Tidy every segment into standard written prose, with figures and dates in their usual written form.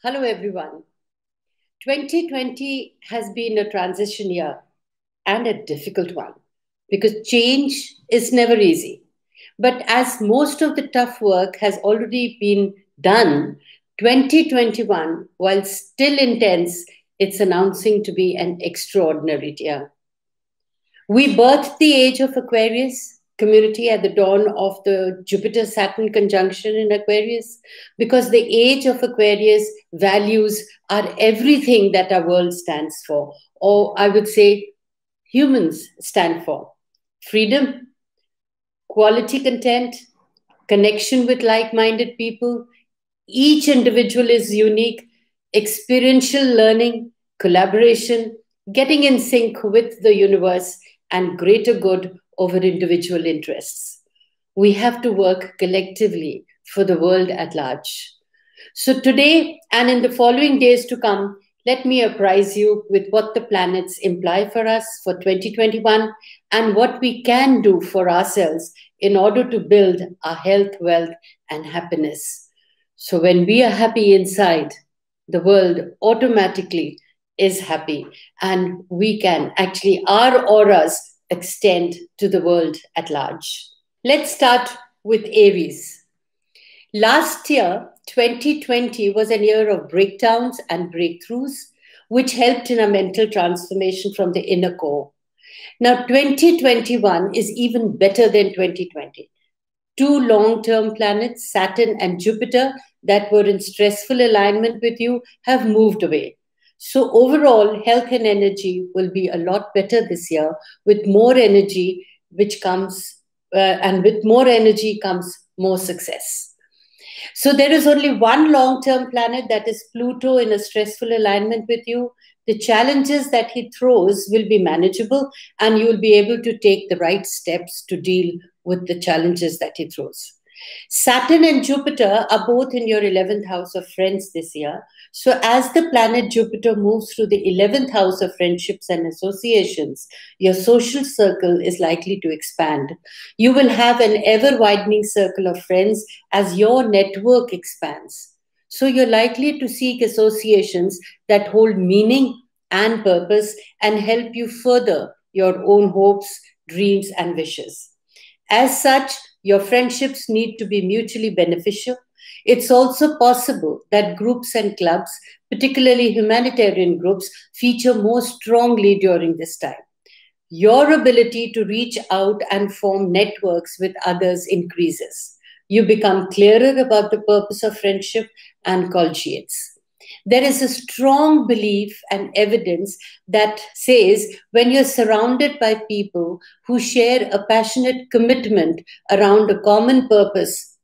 Hello, everyone. 2020 has been a transition year and a difficult one because change is never easy. But as most of the tough work has already been done, 2021, while still intense, it's announcing to be an extraordinary year. We birthed the age of Aquarius community at the dawn of the Jupiter Saturn conjunction in Aquarius because the age of Aquarius values are everything that our world stands for, or I would say humans stand for: freedom, quality content, connection with like minded people. Each individual is unique, experiential learning, collaboration, getting in sync with the universe, and greater good over individual interests. We have to work collectively for the world at large. So, today and in the following days to come, let me apprise you with what the planets imply for us for 2021 and what we can do for ourselves in order to build our health, wealth, and happiness. So, when we are happy inside, the world automatically is happy, and we can actually, our auras extend to the world at large. Let's start with Aries. Last year, 2020 was a year of breakdowns and breakthroughs, which helped in a mental transformation from the inner core. Now, 2021 is even better than 2020. Two long term planets, Saturn and Jupiter, that were in stressful alignment with you have moved away. So, overall, health and energy will be a lot better this year with more energy, which comes, and with more energy comes more success. So there is only one long-term planet, that is Pluto, in a stressful alignment with you. The challenges that he throws will be manageable, and you will be able to take the right steps to deal with the challenges that he throws. Saturn and Jupiter are both in your 11th house of friends this year. So, as the planet Jupiter moves through the 11th house of friendships and associations, your social circle is likely to expand. You will have an ever widening circle of friends as your network expands. So, you're likely to seek associations that hold meaning and purpose and help you further your own hopes, dreams, and wishes. As such, your friendships need to be mutually beneficial. It's also possible that groups and clubs, particularly humanitarian groups, feature more strongly during this time. Your ability to reach out and form networks with others increases. You become clearer about the purpose of friendship and collegiates. There is a strong belief and evidence that says when you're surrounded by people who share a passionate commitment around a common purpose,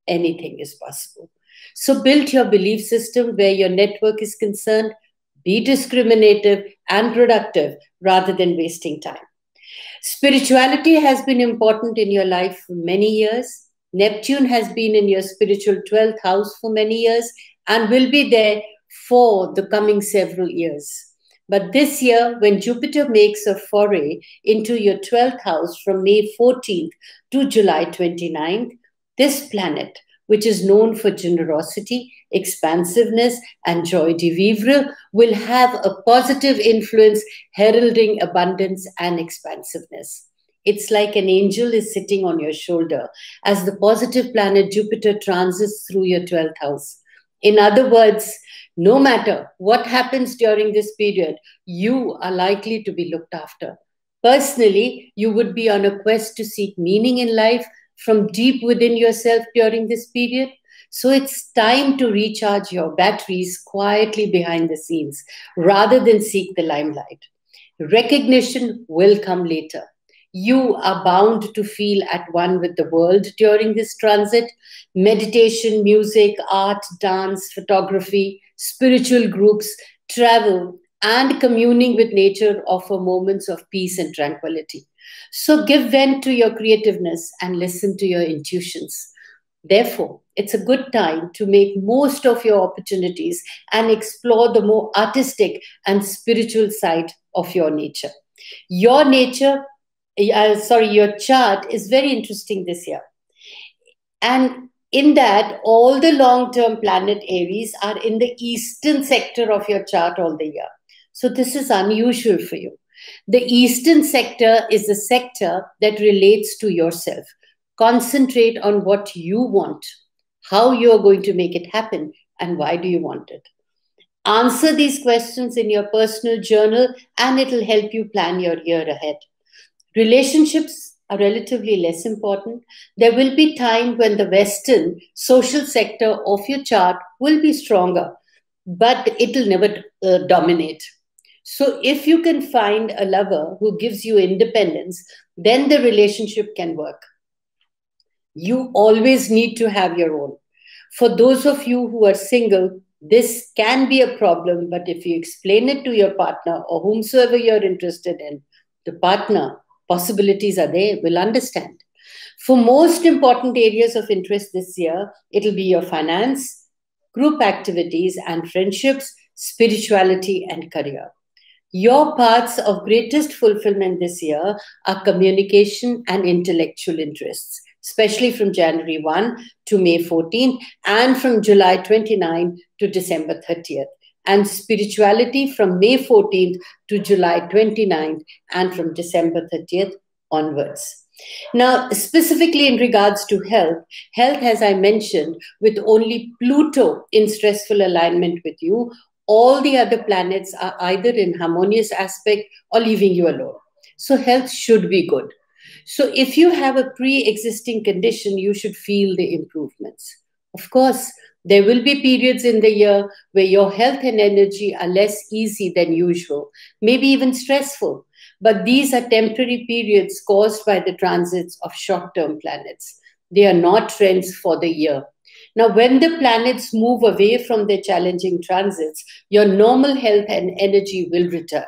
anything is possible. So build your belief system where your network is concerned. Be discriminative and productive rather than wasting time. Spirituality has been important in your life for many years. Neptune has been in your spiritual 12th house for many years and will be there for the coming several years. But this year, when Jupiter makes a foray into your 12th house from May 14th to July 29th, this planet, which is known for generosity, expansiveness, and joie de vivre, will have a positive influence heralding abundance and expansiveness. It's like an angel is sitting on your shoulder as the positive planet Jupiter transits through your 12th house. In other words, no matter what happens during this period, you are likely to be looked after. Personally, you would be on a quest to seek meaning in life from deep within yourself during this period. So it's time to recharge your batteries quietly behind the scenes rather than seek the limelight. Recognition will come later. You are bound to feel at one with the world during this transit. Meditation, music, art, dance, photography, spiritual groups, travel, and communing with nature offer moments of peace and tranquility. So give vent to your creativeness and listen to your intuitions. Therefore, it's a good time to make most of your opportunities and explore the more artistic and spiritual side of your nature. Your your chart is very interesting this year. And In that, all the long-term planet Aries are in the eastern sector of your chart all the year. So this is unusual for you. The eastern sector is the sector that relates to yourself. Concentrate on what you want, how you're going to make it happen, and why do you want it. Answer these questions in your personal journal, and it'll help you plan your year ahead. Relationships are relatively less important. There will be time when the Western social sector of your chart will be stronger, but it'll never dominate. So if you can find a lover who gives you independence, then the relationship can work. You always need to have your own. For those of you who are single, this can be a problem, but if you explain it to your partner or whomsoever you're interested in, the partner, possibilities are there, will understand. For most important areas of interest this year, it'll be your finance, group activities and friendships, spirituality and career. Your paths of greatest fulfillment this year are communication and intellectual interests, especially from January 1 to May 14th and from July 29 to December 30th, and spirituality from May 14th to July 29th and from December 30th onwards. Now, specifically in regards to health, as I mentioned, with only Pluto in stressful alignment with you, all the other planets are either in harmonious aspect or leaving you alone. So health should be good. So if you have a pre-existing condition, you should feel the improvements. Of course, there will be periods in the year where your health and energy are less easy than usual, maybe even stressful. But these are temporary periods caused by the transits of short-term planets. They are not trends for the year. Now, when the planets move away from their challenging transits, your normal health and energy will return.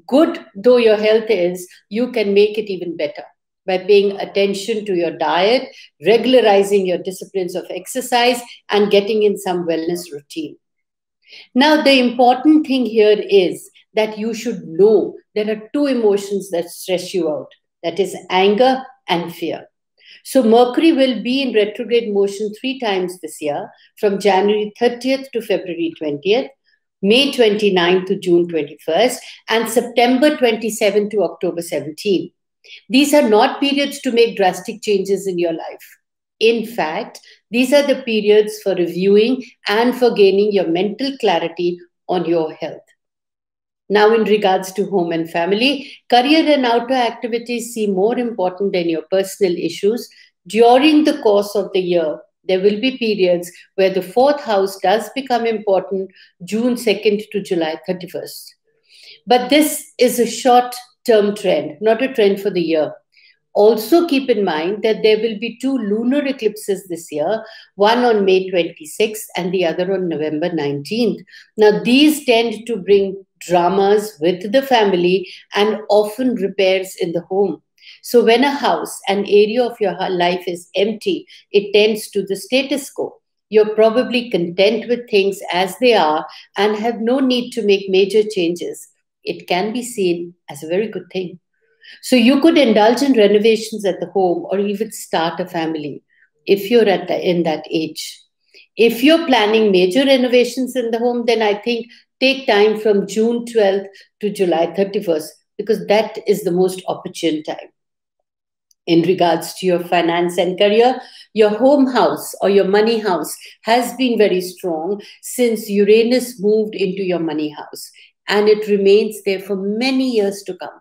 Good though your health is, you can make it even better by paying attention to your diet, regularizing your disciplines of exercise, and getting in some wellness routine. Now, the important thing here is that you should know there are two emotions that stress you out, that is, anger and fear. So Mercury will be in retrograde motion 3 times this year, from January 30th to February 20th, May 29th to June 21st, and September 27th to October 17th. These are not periods to make drastic changes in your life. In fact, these are the periods for reviewing and for gaining your mental clarity on your health. Now, in regards to home and family, career and outdoor activities seem more important than your personal issues. During the course of the year, there will be periods where the fourth house does become important, June 2nd to July 31st. But this is a short-term trend, not a trend for the year. Also keep in mind that there will be 2 lunar eclipses this year, one on May 26th and the other on November 19th. Now, these tend to bring dramas with the family and often repairs in the home. So when a house, an area of your life is empty, it tends to the status quo. You're probably content with things as they are and have no need to make major changes. It can be seen as a very good thing. So you could indulge in renovations at the home or even start a family if you're in that age. If you're planning major renovations in the home, then I think take time from June 12th to July 31st, because that is the most opportune time. In regards to your finance and career, your home house or your money house has been very strong since Uranus moved into your money house, and it remains there for many years to come.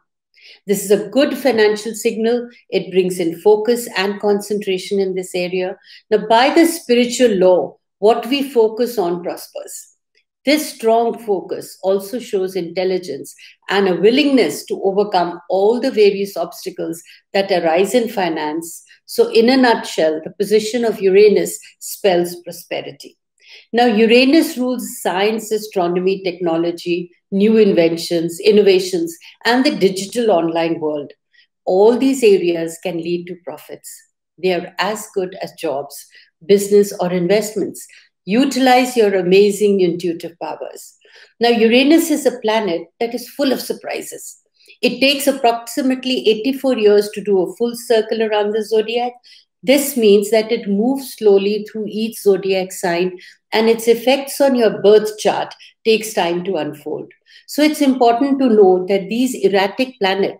This is a good financial signal. It brings in focus and concentration in this area. Now, by the spiritual law, what we focus on prospers. This strong focus also shows intelligence and a willingness to overcome all the various obstacles that arise in finance. So, in a nutshell, the position of Uranus spells prosperity. Now, Uranus rules science, astronomy, technology, new inventions, innovations, and the digital online world. All these areas can lead to profits. They are as good as jobs, business, or investments. Utilize your amazing intuitive powers. Now, Uranus is a planet that is full of surprises. It takes approximately 84 years to do a full circle around the zodiac. This means that it moves slowly through each zodiac sign and its effects on your birth chart takes time to unfold. So it's important to know that this erratic planet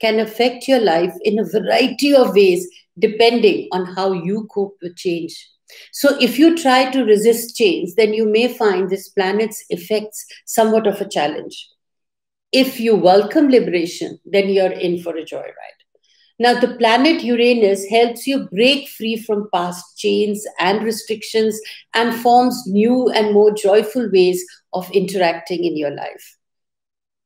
can affect your life in a variety of ways depending on how you cope with change. So if you try to resist change, then you may find this planet's effects somewhat of a challenge. If you welcome liberation, then you're in for a joyride. Now, the planet Uranus helps you break free from past chains and restrictions and forms new and more joyful ways of interacting in your life.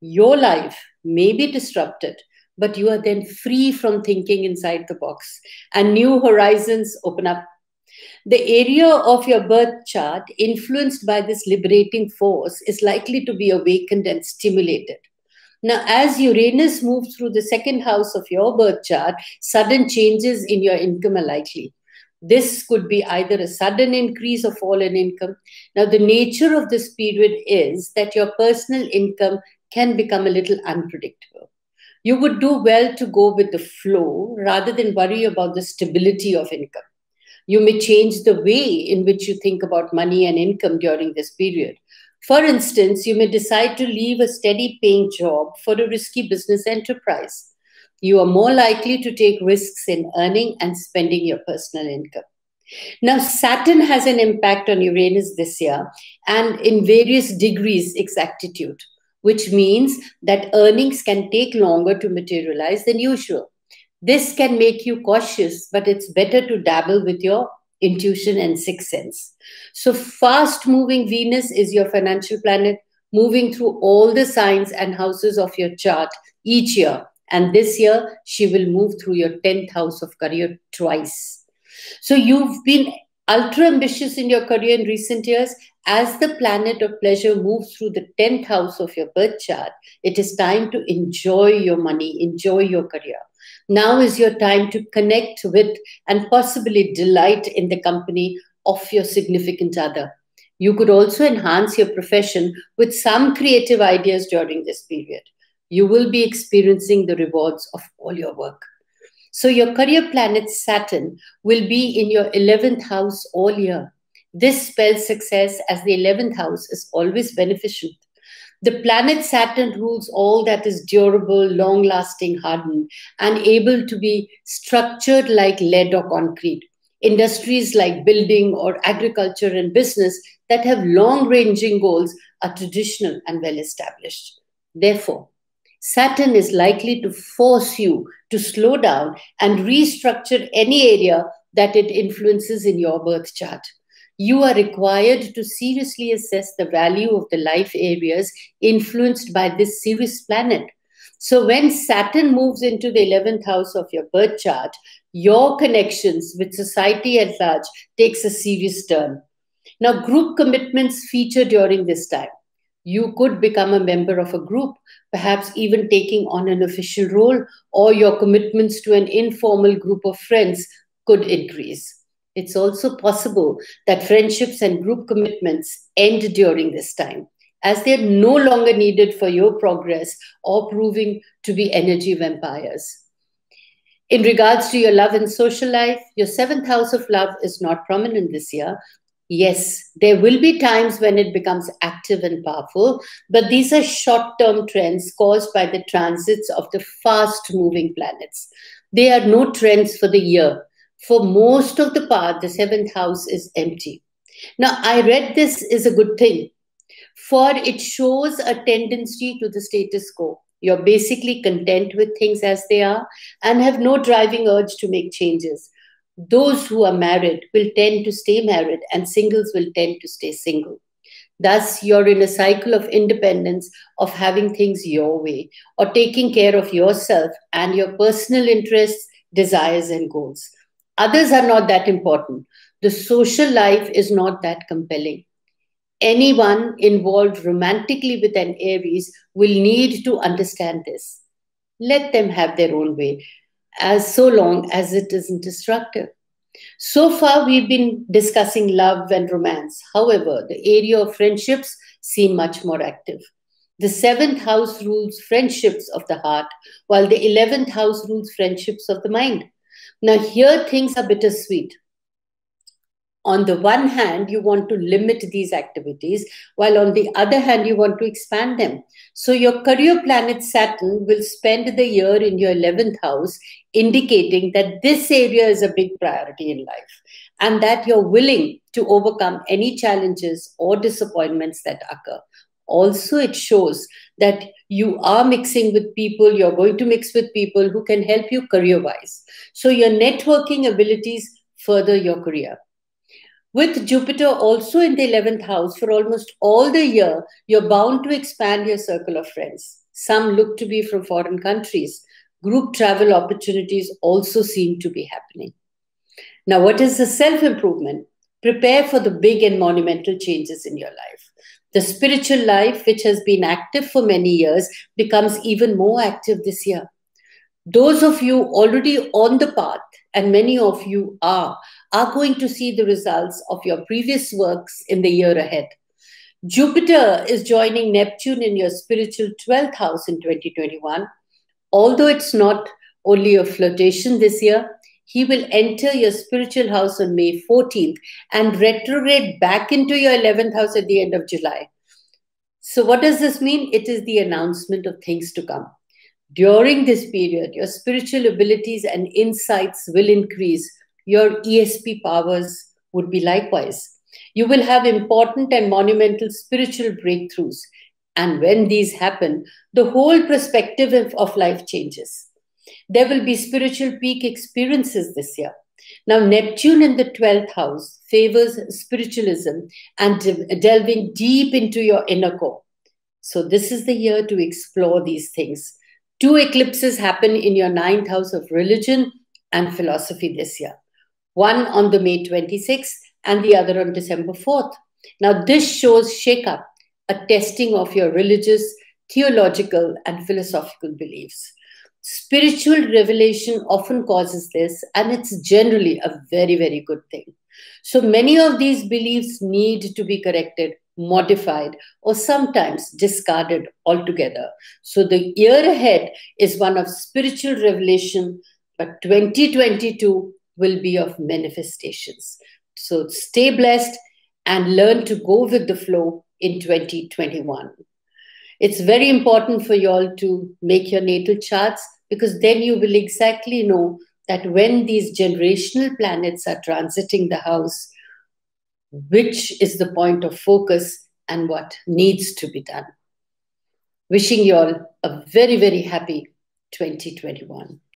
Your life may be disrupted, but you are then free from thinking inside the box and new horizons open up. The area of your birth chart influenced by this liberating force is likely to be awakened and stimulated. Now, as Uranus moves through the second house of your birth chart, sudden changes in your income are likely. This could be either a sudden increase or fall in income. Now, the nature of this period is that your personal income can become a little unpredictable. You would do well to go with the flow rather than worry about the stability of income. You may change the way in which you think about money and income during this period. For instance, you may decide to leave a steady paying job for a risky business enterprise. You are more likely to take risks in earning and spending your personal income. Now, Saturn has an impact on Uranus this year and in various degrees exactitude, which means that earnings can take longer to materialize than usual. This can make you cautious, but it's better to dabble with your intuition and sixth sense. So, fast moving Venus is your financial planet, moving through all the signs and houses of your chart each year. And this year, she will move through your 10th house of career twice. So, you've been ultra ambitious in your career in recent years. As the planet of pleasure moves through the 10th house of your birth chart, it is time to enjoy your money, enjoy your career. Now is your time to connect with and possibly delight in the company of your significant other. You could also enhance your profession with some creative ideas during this period. You will be experiencing the rewards of all your work. So, your career planet Saturn will be in your 11th house all year. This spells success as the 11th house is always beneficial. The planet Saturn rules all that is durable, long lasting, hardened, and able to be structured like lead or concrete. Industries like building or agriculture and business that have long ranging goals are traditional and well established. Therefore, Saturn is likely to force you to slow down and restructure any area that it influences in your birth chart. You are required to seriously assess the value of the life areas influenced by this Sirius planet. So, when Saturn moves into the 11th house of your birth chart, your connections with society at large takes a serious turn. Now, group commitments feature during this time. You could become a member of a group, perhaps even taking on an official role, or your commitments to an informal group of friends could increase. It's also possible that friendships and group commitments end during this time, as they're no longer needed for your progress or proving to be energy vampires. In regards to your love and social life, your 7th house of love is not prominent this year. Yes, there will be times when it becomes active and powerful, but these are short term trends caused by the transits of the fast moving planets. They are no trends for the year. For most of the part, the 7th house is empty. Now, I read this is a good thing, for it shows a tendency to the status quo. You're basically content with things as they are and have no driving urge to make changes. Those who are married will tend to stay married, and singles will tend to stay single. Thus, you're in a cycle of independence, of having things your way, or taking care of yourself and your personal interests, desires, and goals. Others are not that important. The social life is not that compelling. Anyone involved romantically with an Aries will need to understand this. Let them have their own way, as so long as it isn't destructive. So far, we've been discussing love and romance. However, the area of friendships seem much more active. The 7th house rules friendships of the heart, while the 11th house rules friendships of the mind. Now, here things are bittersweet. On the one hand, you want to limit these activities, while on the other hand, you want to expand them. So, your career planet Saturn will spend the year in your 11th house, indicating that this area is a big priority in life and that you're willing to overcome any challenges or disappointments that occur. Also, it shows that you are mixing with people, you're going to mix with people who can help you career wise. So, your networking abilities further your career. With Jupiter also in the 11th house for almost all the year, you're bound to expand your circle of friends. Some look to be from foreign countries. Group travel opportunities also seem to be happening. Now, what is the self improvement? Prepare for the big and monumental changes in your life. The spiritual life, which has been active for many years, becomes even more active this year. Those of you already on the path, and many of you are going to see the results of your previous works in the year ahead. Jupiter is joining Neptune in your spiritual 12th house in 2021. Although it's not only a flirtation this year, he will enter your spiritual house on May 14th and retrograde back into your 11th house at the end of July. So, what does this mean? It is the announcement of things to come. During this period, your spiritual abilities and insights will increase. Your ESP powers would be likewise. You will have important and monumental spiritual breakthroughs. And when these happen, the whole perspective of life changes. There will be spiritual peak experiences this year. Now, Neptune in the 12th house favors spiritualism and delving deep into your inner core. So, this is the year to explore these things. 2 eclipses happen in your 9th house of religion and philosophy this year. One on the May 26th and the other on December 4th. Now, this shows shake-up, a testing of your religious, theological, and philosophical beliefs. Spiritual revelation often causes this, and it's generally a very, very good thing. So many of these beliefs need to be corrected, modified, or sometimes discarded altogether. So the year ahead is one of spiritual revelation, but 2022 will be of manifestations. So stay blessed and learn to go with the flow in 2021. It's very important for you all to make your natal charts, because then you will exactly know that when these generational planets are transiting the house, which is the point of focus and what needs to be done. Wishing you all a very, very happy 2021.